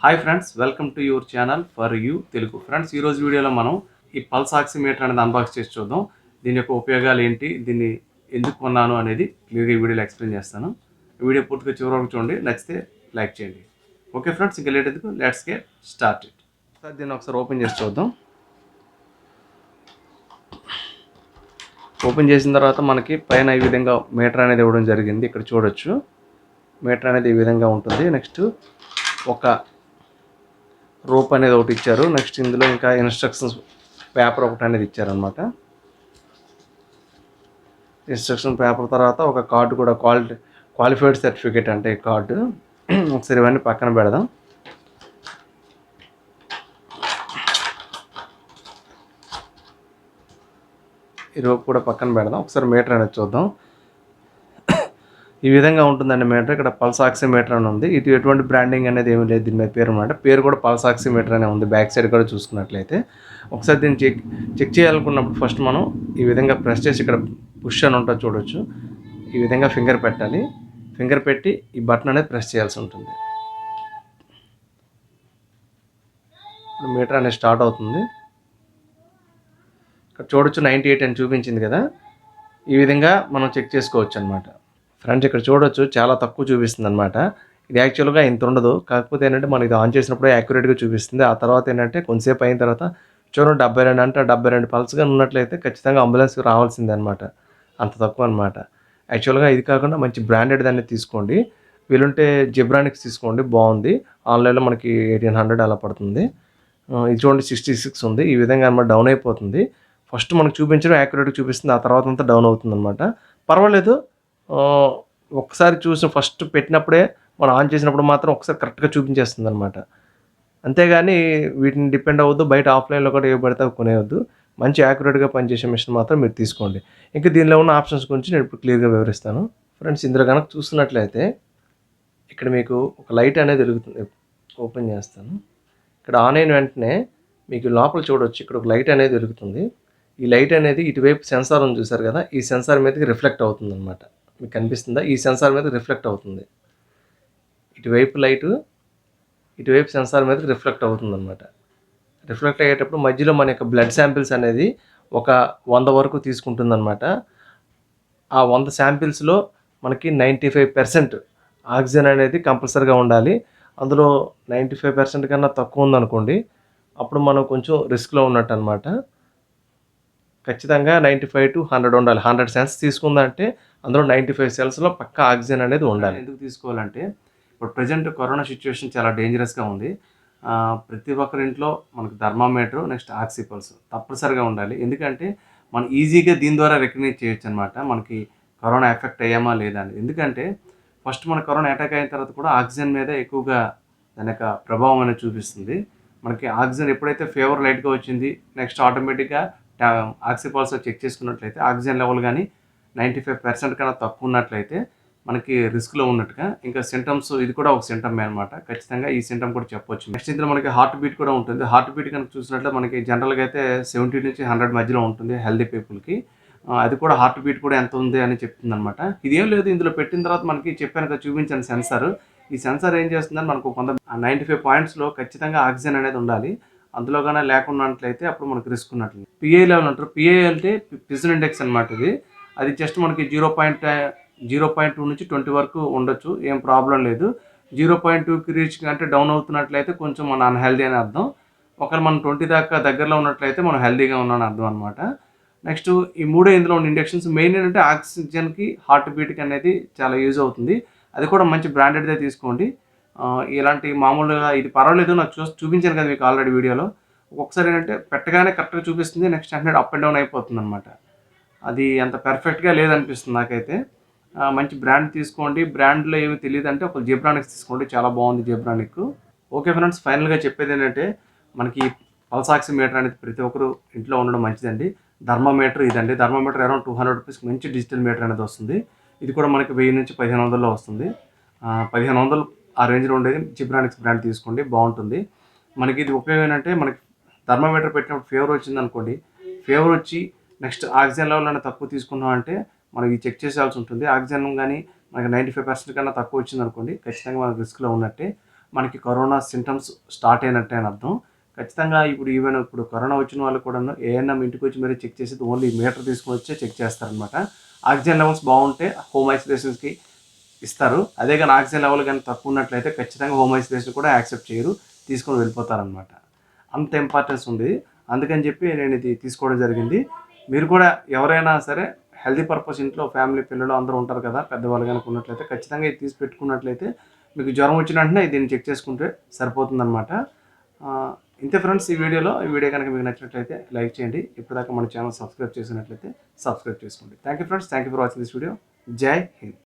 Hi friends, welcome to your channel for you Telugu. Friends, ఈరోజు వీడియోలో మనం ఈ పల్స్ ఆక్సిమీటర్ అనేది అన్బాక్స్ చేసి చూద్దాం. దీని యొక్క ఉపయోగాలు ఏంటి, దీన్ని ఎందుకు కొన్నాను అనేది క్లియర్గా ఈ వీడియోలో ఎక్స్ప్లెయిన్ చేస్తాను. ఈ వీడియో పూర్తిగా చివరి వరకు చూడండి, నచ్చితే లైక్ చేయండి. ఓకే ఫ్రెండ్స్, ఇంకా లేట్ ఎందుకు, లెట్స్ గెట్ స్టార్టెడ్. దీన్ని ఒకసారి ఓపెన్ చేసి చూద్దాం. ఓపెన్ చేసిన తర్వాత మనకి పైన ఈ విధంగా మీటర్ అనేది ఇవ్వడం జరిగింది. ఇక్కడ చూడొచ్చు, మీటర్ అనేది ఈ విధంగా ఉంటుంది. నెక్స్ట్ ఒక రోప్ అనేది ఒకటి ఇచ్చారు. నెక్స్ట్ ఇందులో ఇంకా ఇన్స్ట్రక్షన్స్ పేపర్ ఒకటి అనేది ఇచ్చారనమాట. ఇన్స్ట్రక్షన్ పేపర్ తర్వాత ఒక కార్డు కూడా, క్వాలిఫైడ్ సర్టిఫికేట్ అంటే ఈ కార్డు. ఒకసారి ఇవన్నీ పక్కన పెడదాం. ఈ రోప్ కూడా పక్కన పెడదాం. ఒకసారి మీటర్ అనేది చూద్దాం. ఈ విధంగా ఉంటుందండి మీటర్. ఇక్కడ పల్స్ ఆక్సిమీటర్ అని ఉంది. ఇది ఎటువంటి బ్రాండింగ్ అనేది ఏమీ లేదు దీని మీద పేరు అనమాట. పేరు కూడా పల్స్ ఆక్సిమీటర్ అనే ఉంది. బ్యాక్ సైడ్ కూడా చూసుకున్నట్లయితే ఒకసారి దీన్ని చెక్ చేయాలనుకున్నప్పుడు ఫస్ట్ మనం ఈ విధంగా ప్రెస్ చేసి ఇక్కడ పుష్ అని ఉంటుంది చూడొచ్చు. ఈ విధంగా ఫింగర్ పెట్టాలి. ఫింగర్ పెట్టి ఈ బటన్ అనేది ప్రెస్ చేయాల్సి ఉంటుంది. ఇప్పుడు మీటర్ అనేది స్టార్ట్ అవుతుంది. ఇక్కడ చూడొచ్చు 98 అని చూపించింది కదా. ఈ విధంగా మనం చెక్ చేసుకోవచ్చు అనమాట. ఫ్రెండ్స్, ఇక్కడ చూడొచ్చు చాలా తక్కువ చూపిస్తుంది అనమాట. ఇది యాక్చువల్గా ఇంత ఉండదు. కాకపోతే ఏంటంటే మనం ఇది ఆన్ చేసినప్పుడు యాక్యురేట్గా చూపిస్తుంది. ఆ తర్వాత ఏంటంటే కొంతసేపు అయిన తర్వాత చూడండి 72 అంటే 72 పల్స్గా ఉన్నట్లయితే ఖచ్చితంగా అంబులెన్స్కి రావాల్సిందే అనమాట. అంత తక్కువ అనమాట. యాక్చువల్గా ఇది కాకుండా మంచి బ్రాండెడ్ దాన్ని తీసుకోండి. వీలుంటే జెబ్రానిక్స్ తీసుకోండి, బాగుంది. ఆన్లైన్లో మనకి 1800 అలా పడుతుంది. ఇది చూడండి 66 ఉంది. ఈ విధంగా అనమాట డౌన్ అయిపోతుంది. ఫస్ట్ మనకు చూపించడం యాక్యురేట్గా చూపిస్తుంది, ఆ తర్వాత అంతా డౌన్ అవుతుంది అనమాట. పర్వాలేదు. ఒక్కసారి చూసి ఫస్ట్ పెట్టినప్పుడే మనం ఆన్ చేసినప్పుడు మాత్రం ఒకసారి కరెక్ట్గా చూపించేస్తుంది అనమాట. అంతేగాని వీటిని డిపెండ్ అవ్వద్దు. బయట ఆఫ్లైన్లో కూడా ఏ పడితే కొనేవద్దు. మంచి యాక్యురేట్గా పనిచేసే మిషన్ మాత్రం మీరు తీసుకోండి. ఇంకా దీనిలో ఉన్న ఆప్షన్స్ గురించి నేను ఇప్పుడు క్లియర్గా వివరిస్తాను. ఫ్రెండ్స్, ఇందులో కనుక చూస్తున్నట్లయితే ఇక్కడ మీకు ఒక లైట్ అనేది వెలుగుతుంది. ఓపెన్ చేస్తాను. ఇక్కడ ఆన్ అయిన వెంటనే మీకు లోపల చూడవచ్చు, ఇక్కడ ఒక లైట్ అనేది వెలుగుతుంది. ఈ లైట్ అనేది ఇటువైపు సెన్సార్ ఉంది చూసారు కదా, ఈ సెన్సార్ మీదకి రిఫ్లెక్ట్ అవుతుంది అనమాట. మీకు కనిపిస్తుందా? ఈ సెన్సార్ మీద రిఫ్లెక్ట్ అవుతుంది. ఇటువైపు లైటు ఇటువైపు సెన్సార్ మీదకి రిఫ్లెక్ట్ అవుతుంది అనమాట. రిఫ్లెక్ట్ అయ్యేటప్పుడు మధ్యలో మన యొక్క బ్లడ్ శాంపిల్స్ అనేది ఒక 100 వరకు తీసుకుంటుందన్నమాట. ఆ 100 శాంపిల్స్లో మనకి 95% ఆక్సిజన్ అనేది కంపల్సరీగా ఉండాలి. అందులో 95% కన్నా తక్కువ ఉందనుకోండి, అప్పుడు మనం కొంచెం రిస్క్లో ఉన్నట్టు అనమాట. ఖచ్చితంగా 95 to 100 ఉండాలి. 100 సెల్స్ తీసుకుందంటే అందులో 95 సెల్స్లో పక్కా ఆక్సిజన్ అనేది ఉండాలి. ఎందుకు తీసుకోవాలంటే ఇప్పుడు ప్రజెంట్ కరోనా సిచ్యువేషన్ చాలా డేంజరస్గా ఉంది. ప్రతి ఒక్కరి ఇంట్లో మనకు థర్మామీటర్, నెక్స్ట్ ఆక్సిపల్స్ తప్పనిసరిగా ఉండాలి. ఎందుకంటే మనం ఈజీగా దీని ద్వారా రికగ్నైజ్ చేయొచ్చు అనమాట, మనకి కరోనా ఎఫెక్ట్ అయ్యామా లేదా అని. ఎందుకంటే ఫస్ట్ మన కరోనా అటాక్ అయిన తర్వాత కూడా ఆక్సిజన్ మీద ఎక్కువగా దాని యొక్క ప్రభావం అనేది చూపిస్తుంది. మనకి ఆక్సిజన్ ఎప్పుడైతే ఫీవర్ లైట్గా వచ్చింది, నెక్స్ట్ ఆటోమేటిక్గా ఆక్సిపల్స్ చెక్ చేసుకున్నట్లయితే ఆక్సిజన్ లెవెల్ కానీ 95% కన్నా తక్కువ ఉన్నట్లయితే మనకి రిస్క్లో ఉన్నట్టుగా. ఇంకా సింటమ్స్, ఇది కూడా ఒక సింటమే అనమాట. ఖచ్చితంగా ఈ సింటమ్ కూడా చెప్పొచ్చు. నెక్స్ట్ ఇందులో మనకి హార్ట్ బీట్ కూడా ఉంటుంది. హార్ట్ బీట్ కనుక చూసినట్లయితే మనకి జనరల్గా అయితే 70 నుంచి 100 మధ్యలో ఉంటుంది హెల్దీ పీపుల్కి. అది కూడా హార్ట్ బీట్ కూడా ఎంత ఉంది అని చెప్తుంది అనమాట. ఇదేం లేదు, ఇందులో పెట్టిన తర్వాత మనకి చెప్పాను కదా, చూపించాను సెన్సార్. ఈ సెన్సార్ ఏం చేస్తుందని మనకు 95 పాయింట్స్లో ఖచ్చితంగా ఆక్సిజన్ అనేది ఉండాలి. అందులో కానీ లేకున్నట్లయితే అప్పుడు మనకు రిస్క్ ఉన్నట్లు. పిఐ లెవెల్ అంటారు. పిఐ అంటే పిజన్ ఇండెక్స్ అనమాట. అది జస్ట్ మనకి 0.2 నుంచి 20 వరకు ఉండొచ్చు, ఏం ప్రాబ్లం లేదు. 0.2కి రీచ్ అంటే డౌన్ అవుతున్నట్లయితే కొంచెం మన అన్హెల్దీ అని అర్థం. ఒకవేళ మనం 20 దాకా దగ్గరలో ఉన్నట్లయితే మనం హెల్దీగా ఉన్నామని అర్థం అనమాట. నెక్స్ట్ ఈ మూడే ఇందులో ఉన్న ఇండక్షన్స్. మెయిన్ ఏంటంటే ఆక్సిజన్కి, హార్ట్ బీట్కి అనేది చాలా యూజ్ అవుతుంది. అది కూడా మంచి బ్రాండెడ్దే తీసుకోండి. ఇలాంటి మామూలుగా ఇది పర్వాలేదు, నాకు చూపించాను కదా మీకు ఆల్రెడీ వీడియోలో. ఒక్కొక్కసారి ఏంటంటే పెట్టగానే కరెక్ట్గా చూపిస్తుంది, next hundred up and down అయిపోతుంది అనమాట. అది అంత పర్ఫెక్ట్గా లేదనిపిస్తుంది నాకైతే. మంచి బ్రాండ్ తీసుకోండి. బ్రాండ్లో ఏమి తెలియదు అంటే ఒక జెబ్రానిక్స్ తీసుకోండి, చాలా బాగుంది జెబ్రానిక్. ఓకే ఫ్రెండ్స్, ఫైనల్గా చెప్పేది ఏంటంటే మనకి పల్స్ ఆక్సిమీటర్ అనేది ప్రతి ఒక్కరు ఇంట్లో ఉండడం మంచిదండి. థర్మామీటర్ ఇదండి. థర్మామీటర్ అరౌండ్ 200 రూపీస్ మంచి డిజిటల్ మీటర్ అనేది వస్తుంది. ఇది కూడా మనకి 1000 నుంచి 1500లో వస్తుంది. 1500 ఆ రేంజ్లో ఉండేది జెబ్రానిక్స్ బ్రాండ్ తీసుకోండి, బాగుంటుంది. మనకి ఇది ఉపయోగం ఏంటంటే, మనకి థర్మామీటర్ పెట్టినప్పుడు ఫీవర్ వచ్చింది అనుకోండి, ఫీవర్ వచ్చి నెక్స్ట్ ఆక్సిజన్ లెవెల్ అనేది తక్కువ తీసుకున్నాం అంటే మనకి చెక్ చేసేయాల్సి ఉంటుంది. ఆక్సిజన్ కానీ మనకి 95% కన్నా తక్కువ వచ్చింది అనుకోండి, ఖచ్చితంగా మనకు రిస్క్లో ఉన్నట్టే. మనకి కరోనా సింటమ్స్ స్టార్ట్ అయినట్టే అని అర్థం. ఖచ్చితంగా ఇప్పుడు కరోనా వచ్చిన వాళ్ళు కూడాను ఏఎన్ఎం ఇంటికొచ్చి మరీ చెక్ చేసేది ఓన్లీ మీటర్ తీసుకొనొచ్చే చెక్ చేస్తారనమాట. ఆక్సిజన్ లెవెల్స్ బాగుంటే హోమ్ ఐసోలేషన్స్‌కి ఇస్తారు. అదే గాని ఆక్సిజన్ లెవెల్ గాని తక్కువ ఉన్నట్లయితే ఖచ్చితంగా హోమ్ ఐసోలేషన్ కూడా యాక్సెప్ట్ చేయరు. తీసుకొని వెళ్ళిపోతారనమాట. అంత ఇంపార్టెన్స్ ఉంది. అందుకని చెప్పి నేను ఇది తీసుకోవడం జరిగింది. మీరు కూడా ఎవరైనా సరే హెల్తీ పర్పస్ ఇంట్లో ఫ్యామిలీ పిల్లలు అందరూ ఉంటారు కదా! పెద్దవాళ్ళు గనుక ఉన్నట్లయితే ఖచ్చితంగా ఇది తీసి పెట్టుకున్నట్లయితే మీకు జ్వరం వచ్చిన వెంటనే దీన్ని చెక్ చేసుకుంటే సరిపోతుందనమాట. ఇంతే ఫ్రెండ్స్ ఈ వీడియో కనుక మీకు నచ్చినట్లయితే లైక్ చేయండి. ఇప్పటిదాకా మన ఛానల్ సబ్స్క్రైబ్ చేసినట్లయితే సబ్స్క్రైబ్ చేసుకోండి. Thank you friends. Thank you for watching this video. జై హింద్.